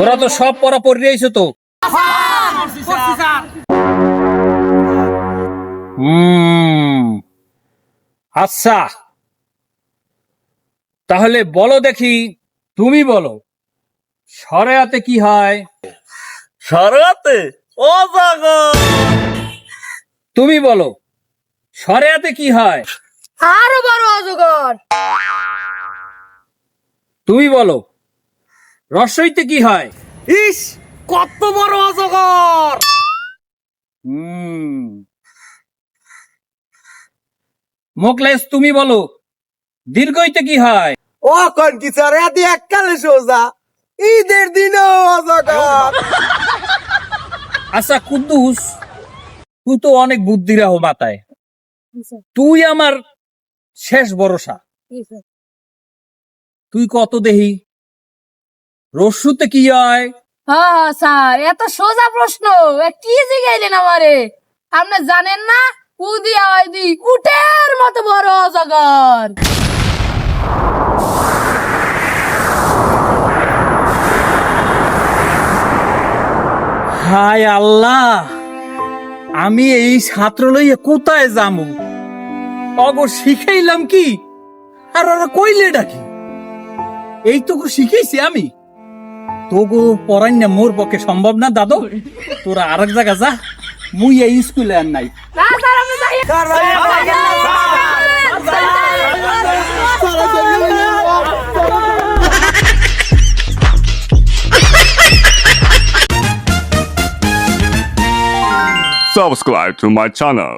তোরা তো সব পড়া পড়ে আইছো তো। আচ্ছা, তাহলে বলো দেখি, তুমি বলো শরিয়াতে কি হয়? শরিয়াতে অজাগর। তুমি বলো শরিয়াতে কি হয়? আরো বড় অজগর। তুমি বলো রসইতে কি হয়? ইস, কত বড় অজগর। মোকলেস তুমি বলো দীর্ঘইতে কি হয়? ও কোন কি শরিয়াতে এককালে সোজা, ঈদের দিনও অজগর। আচ্ছা কুদ্দুস, তুই তো অনেক বুদ্ধি রাখো মাথায়, তুই আমার শেষ ভরসা। তুই কত দেহি রস্যুতে কি হয়? হ্যাঁ স্যার, এত সোজা প্রশ্ন কি জিগাইলেন আমারে? আপনি জানেন না? উদি আওয়াইদি উটের মতো বড় অজগর। হায় আল্লাহ, আমি এই ছাত্র লইয়া কোথায় যামু? অগো শিখাইলাম কি আর ওরা কইলে ডাকি? এইটুকু শিখেছি আমি, তোগো পড়াই না মোর পক্ষে সম্ভব না দাদু। তোরা আরেক জায়গা যা, মুই এই স্কুলে আর নাই। না স্যার, আপনি যাই। Subscribe to my channel.